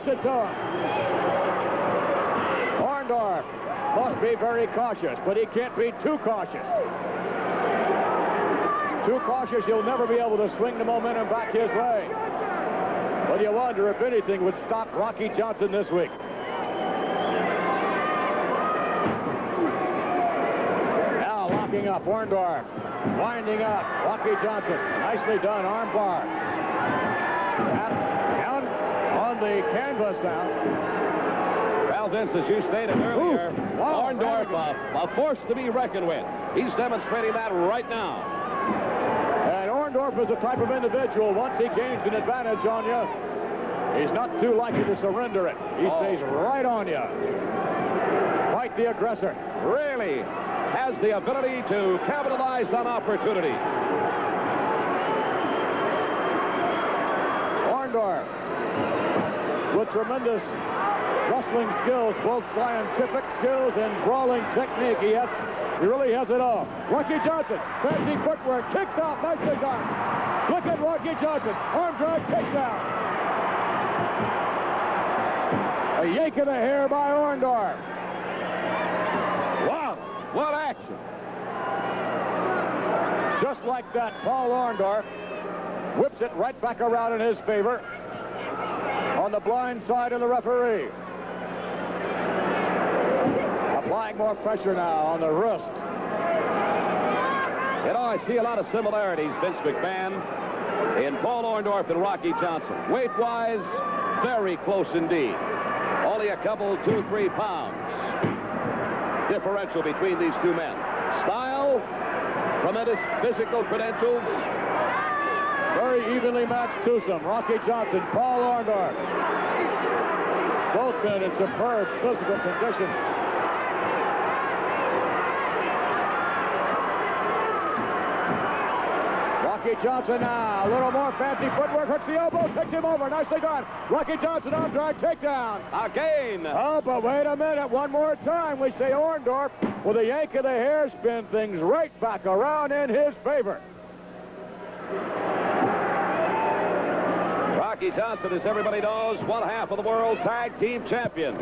Gets it to him. Orndorff must be very cautious, but he can't be too cautious. Too cautious, you'll never be able to swing the momentum back his way. But you wonder if anything would stop Rocky Johnson this week. Now locking up Orndorff. Winding up Rocky Johnson. Nicely done, arm bar. Down on the canvas now. Well, Vince, as you stated earlier, Orndorff, a force to be reckoned with. He's demonstrating that right now. And Orndorff is the type of individual, once he gains an advantage on you, he's not too likely to surrender it. He stays right on you. Quite the aggressor. Really has the ability to capitalize on opportunity. Orndorff with tremendous wrestling skills, both scientific skills and brawling technique. He really has it all. Rocky Johnson, fancy footwork, kicks out, nicely done. Look at Rocky Johnson, arm drag, takedown. A yank of the hair by Orndorff. Wow, what action. Just like that, Paul Orndorff whips it right back around in his favor on the blind side of the referee. Applying more pressure now on the wrist. You know, I see a lot of similarities, Vince McMahon, in Paul Orndorff and Rocky Johnson. Weight-wise, very close indeed. Only a couple, 2-3 pounds differential between these two men. Style, tremendous physical credentials. Very evenly matched twosome. Rocky Johnson, Paul Orndorff. Both men in superb physical condition. Rocky Johnson now, a little more fancy footwork, hooks the elbow, takes him over, nicely done. Rocky Johnson arm drag, takedown. Again. Oh, but wait a minute, one more time. We say Orndorff with a yank of the hair, spin things right back around in his favor. Rocky Johnson, as everybody knows, one half of the World Tag Team Champions.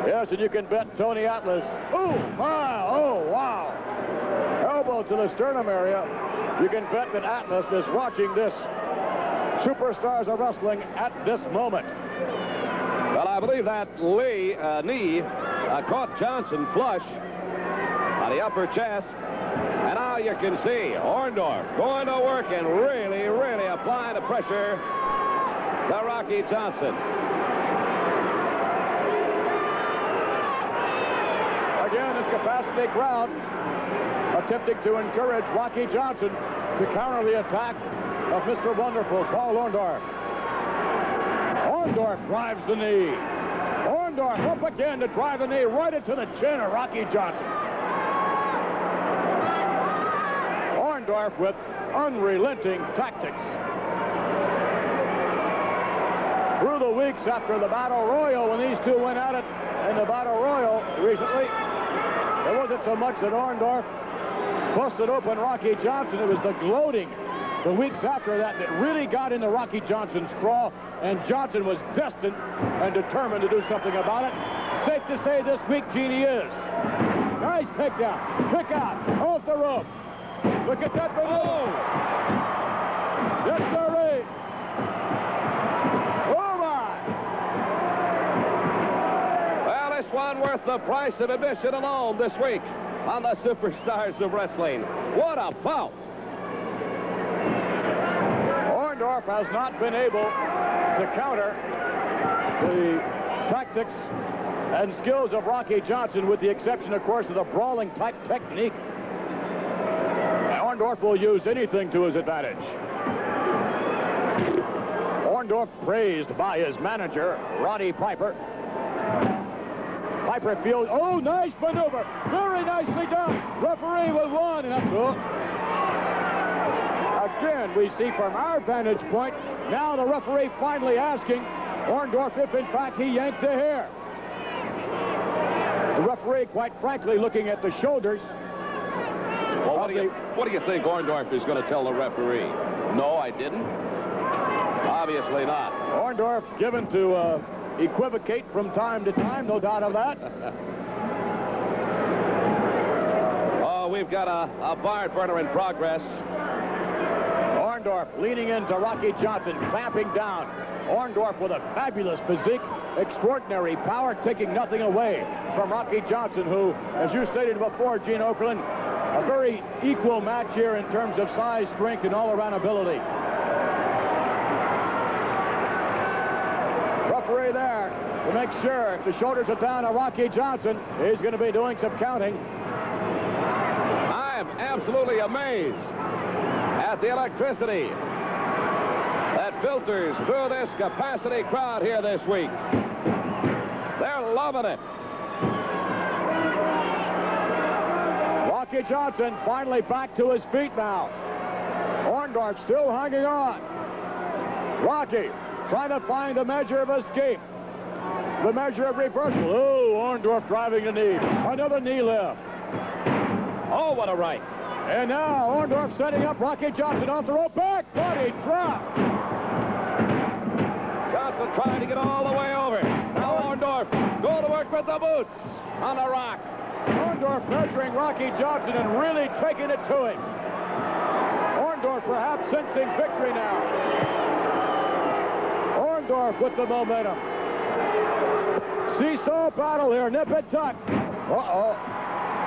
Yes, and you can bet Tony Atlas. Oh, my, oh, wow. Elbow to the sternum area. You can bet that Atlas is watching this Superstars of Wrestling at this moment. Well, I believe that knee caught Johnson flush on the upper chest. And now you can see Orndorff going to work and really, really applying the pressure to Rocky Johnson. Again, this capacity crowd attempting to encourage Rocky Johnson to counter the attack of Mr. Wonderful, Paul Orndorff. Orndorff drives the knee. Orndorff up again to drive the knee right into the chin of Rocky Johnson. Orndorff with unrelenting tactics. Through the weeks after the Battle Royal, when these two went at it in the Battle Royal recently, it wasn't so much that Orndorff busted open Rocky Johnson. It was the gloating the weeks after that really got into Rocky Johnson's craw, and Johnson was destined and determined to do something about it. Safe to say this week, Gene, he is. Nice takedown. Kick out. Off the rope. Look at that balloon. Yes, sir. Oh, my. Well, this one worth the price of admission alone this week on the Superstars of Wrestling. What a bout. Orndorff has not been able to counter the tactics and skills of Rocky Johnson, with the exception, of course, of the brawling type technique. Orndorff will use anything to his advantage. Orndorff praised by his manager, Roddy Piper. Piper feels, oh, nice maneuver. Very nicely done. Referee with one, and that's all. Again, we see from our vantage point, now the referee finally asking Orndorff if, in fact, he yanked the hair. The referee, quite frankly, looking at the shoulders. Well, what do you think Orndorff is going to tell the referee? No, I didn't. Obviously. Obviously not. Orndorff given to equivocate from time to time, no doubt of that. Oh, we've got a barn burner in progress. Orndorff leaning into Rocky Johnson, clamping down. Orndorff with a fabulous physique, extraordinary power, taking nothing away from Rocky Johnson, who, as you stated before, Gene Okerlund, a very equal match here in terms of size, strength, and all-around ability. Referee there to make sure if the shoulders are down to Rocky Johnson, he's going to be doing some counting. I am absolutely amazed at the electricity that filters through this capacity crowd here this week. They're loving it. Rocky Johnson finally back to his feet now. Orndorff still hanging on. Rocky trying to find the measure of escape, the measure of reversal. Oh, Orndorff driving the knee. Another knee lift. Oh, what a right. And now Orndorff setting up Rocky Johnson off the rope. Back body drop. Johnson trying to get all the way over. Now Orndorff go to work with the boots on the rock. Orndorff measuring Rocky Johnson and really taking it to him. Orndorff perhaps sensing victory now. Orndorff with the momentum. Seesaw battle here, nip and tuck. Uh-oh.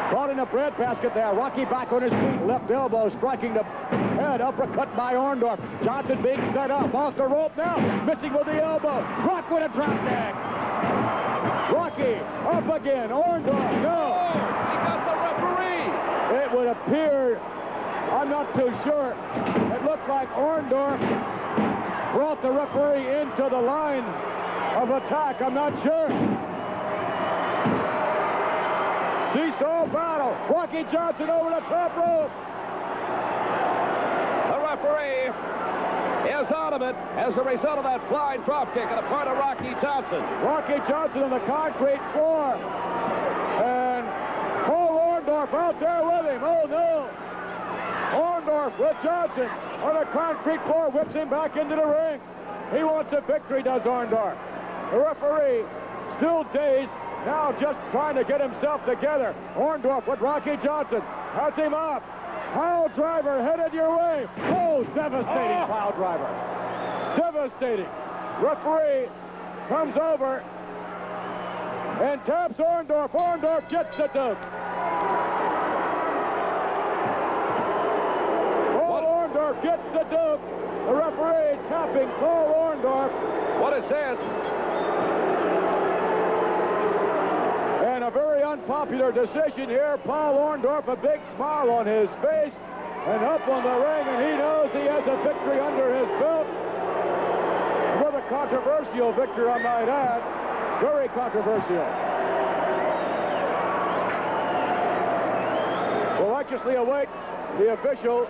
Caught in a breadbasket there. Rocky back on his feet. Left elbow striking the head. Uppercut by Orndorff. Johnson being set up. Off the rope now. Missing with the elbow. Rock with a drop kick. Rocky up again. Orndorff. No. Oh, he got the referee. It would appear, I'm not too sure. It looked like Orndorff brought the referee into the line of attack. I'm not sure. Seesaw battle. Rocky Johnson over the top rope. The referee is out of it as a result of that flying drop kick on the part of Rocky Johnson. Rocky Johnson on the concrete floor. And Paul Orndorff out there with him. Oh, no. Orndorff with Johnson on the concrete floor, whips him back into the ring. He wants a victory, does Orndorff. The referee still dazed. Now just trying to get himself together. Orndorff with Rocky Johnson. Has him up. Pile driver headed your way. Oh, devastating pile driver. Devastating. Referee comes over and taps Orndorff. Orndorff gets the duke. Paul Orndorff gets the duke. The referee tapping Paul Orndorff. What it says. And a very unpopular decision here. Paul Orndorff, a big smile on his face and up on the ring, and he knows he has a victory under his belt. With a controversial victory, I might add. Very controversial. We'll anxiously await the official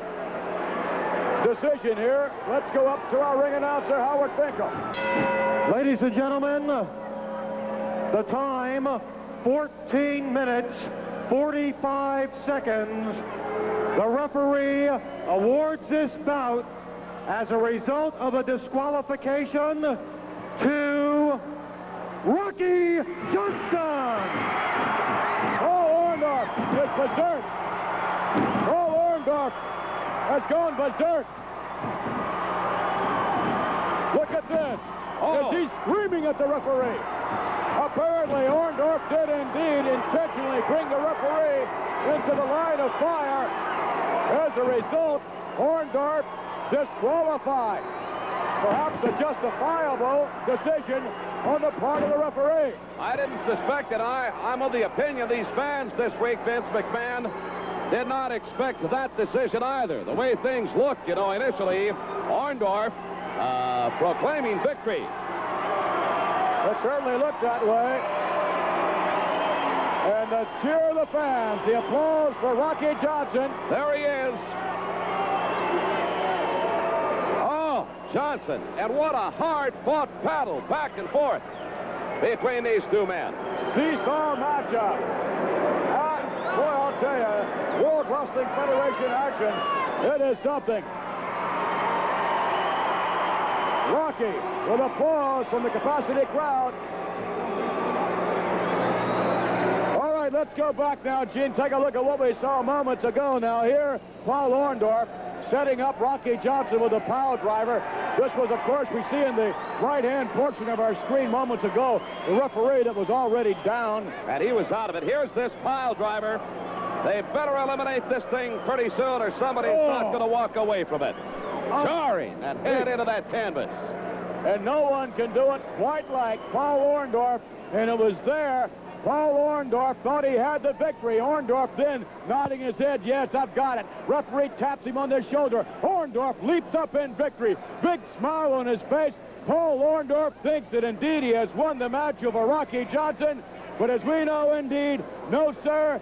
decision here. Let's go up to our ring announcer, Howard Finkel. Ladies and gentlemen, the time, 14 minutes, 45 seconds. The referee awards this bout as a result of a disqualification to Rocky Johnson. Paul Orndorff is berserk. Paul Orndorff has gone berserk. Look at this. As he's screaming at the referee. Apparently, Orndorff did indeed intentionally bring the referee into the line of fire. As a result, Orndorff disqualified. Perhaps a justifiable decision on the part of the referee. I didn't suspect it. I'm of the opinion these fans this week, Vince McMahon, did not expect that decision either. The way things looked, you know, initially, Orndorff proclaiming victory. It certainly looked that way. And the cheer of the fans, the applause for Rocky Johnson. There he is. Oh, Johnson. And what a hard-fought battle back and forth between these two men. Seesaw matchup. Boy, I'll tell you, World Wrestling Federation action, it is something. Rocky with applause from the capacity crowd. All right, let's go back now, Gene. Take a look at what we saw moments ago now. Here, Paul Orndorff setting up Rocky Johnson with a pile driver. This was, of course, we see in the right-hand portion of our screen moments ago, the referee that was already down. And he was out of it. Here's this pile driver. They better eliminate this thing pretty soon or somebody's not going to walk away from it. Jarring that head into that canvas. And no one can do it quite like Paul Orndorff, and it was there. Paul Orndorff thought he had the victory. Orndorff then nodding his head, yes, I've got it. Referee taps him on the shoulder. Orndorff leaps up in victory. Big smile on his face. Paul Orndorff thinks that indeed he has won the match over Rocky Johnson. But as we know, indeed, no, sir,